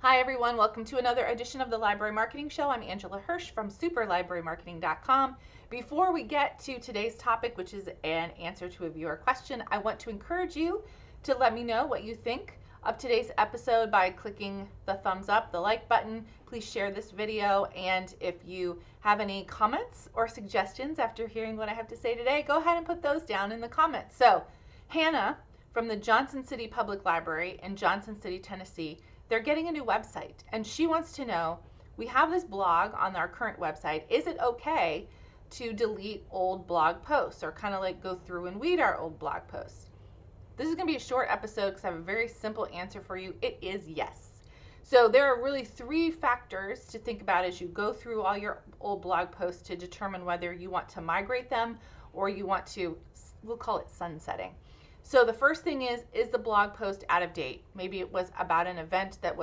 Hi everyone, welcome to another edition of the Library Marketing Show. I'm Angela Hursh from superlibrarymarketing.com. Before we get to today's topic, which is an answer to a viewer question, I want to encourage you to let me know what you think of today's episode by clicking the thumbs up, the like button. Please share this video, and if you have any comments or suggestions after hearing what I have to say today, go ahead and put those down in the comments. So, Hannah from the Johnson City Public Library in Johnson City, Tennessee, they're getting a new website, and she wants to know, we have this blog on our current website. Is it okay to delete old blog posts, or kind of like go through and weed our old blog posts? This is going to be a short episode because I have a very simple answer for you. It is yes. So there are really three factors to think about as you go through all your old blog posts to determine whether you want to migrate them or you want to, we'll call it sunsetting. So the first thing is the blog post out of date? Maybe it was about an event that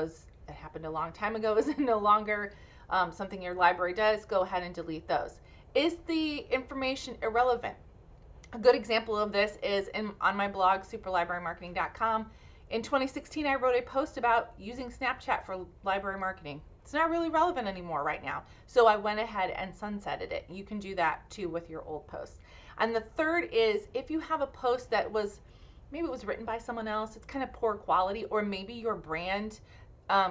happened a long time ago, is no longer something your library does. Go ahead and delete those. Is the information irrelevant? A good example of this is on my blog, superlibrarymarketing.com. In 2016, I wrote a post about using Snapchat for library marketing. It's not really relevant anymore right now. So I went ahead and sunsetted it. You can do that too with your old posts. And the third is if you have a post that maybe it was written by someone else, it's kind of poor quality, or maybe your brand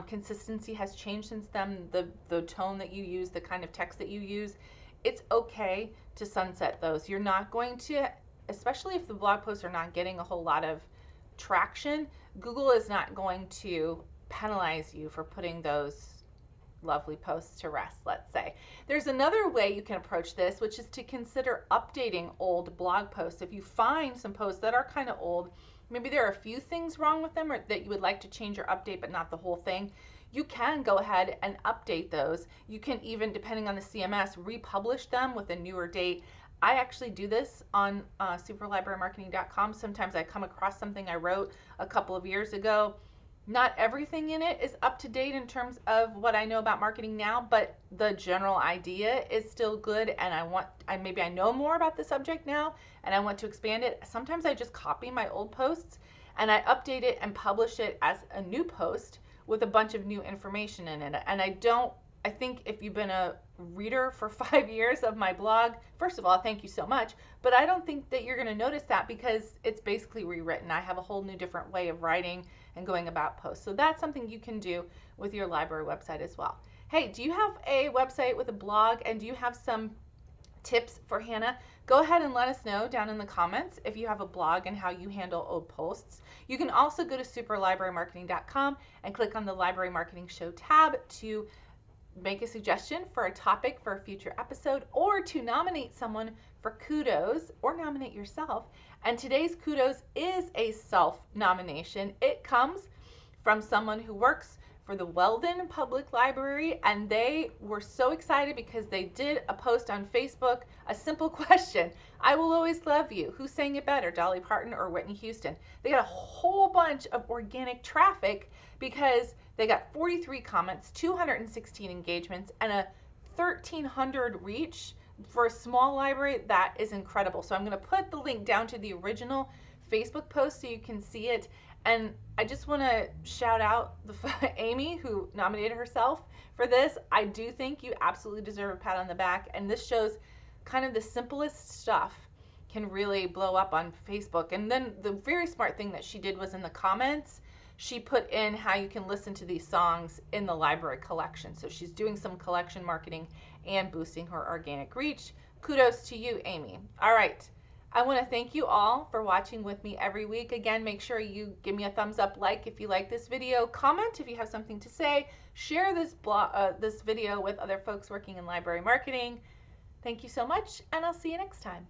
consistency has changed since then, the tone that you use, the kind of text that you use, it's okay to sunset those. You're not going to, especially if the blog posts are not getting a whole lot of traction, Google is not going to penalize you for putting those lovely posts to rest, let's say. There's another way you can approach this, which is to consider updating old blog posts. If you find some posts that are kind of old, maybe there are a few things wrong with them or that you would like to change or update, but not the whole thing, you can go ahead and update those. You can even, depending on the CMS, republish them with a newer date. I actually do this on superlibrarymarketing.com. Sometimes I come across something I wrote a couple of years ago. Not everything in it is up to date in terms of what I know about marketing now, but the general idea is still good, and maybe I know more about the subject now and I want to expand it. Sometimes I just copy my old posts and I update it and publish it as a new post with a bunch of new information in it. And I think if you've been a reader for 5 years of my blog, first of all, thank you so much, but I don't think that you're going to notice that because it's basically rewritten. I have a whole new different way of writing and going about posts. So that's something you can do with your library website as well. Hey, do you have a website with a blog, and do you have some tips for Hannah? Go ahead and let us know down in the comments if you have a blog and how you handle old posts. You can also go to superlibrarymarketing.com and click on the Library Marketing Show tab to make a suggestion for a topic for a future episode, or to nominate someone for kudos, or nominate yourself. And today's kudos is a self-nomination. It comes from someone who works for the Weldon Public Library, and they were so excited because they did a post on Facebook, a simple question: I will always love you. Who sang it better, Dolly Parton or Whitney Houston? They got a whole bunch of organic traffic because they got 43 comments, 216 engagements, and a 1,300 reach. For a small library, that is incredible. So I'm going to put the link down to the original Facebook post so you can see it. And I just want to shout out Amy, who nominated herself for this. I do think you absolutely deserve a pat on the back. And this shows kind of the simplest stuff can really blow up on Facebook. And then the very smart thing that she did was in the comments, she put in how you can listen to these songs in the library collection. So she's doing some collection marketing and boosting her organic reach. Kudos to you, Amy. All right. I want to thank you all for watching with me every week. Again, make sure you give me a thumbs up, like if you like this video, comment if you have something to say, share this video with other folks working in library marketing. Thank you so much, and I'll see you next time.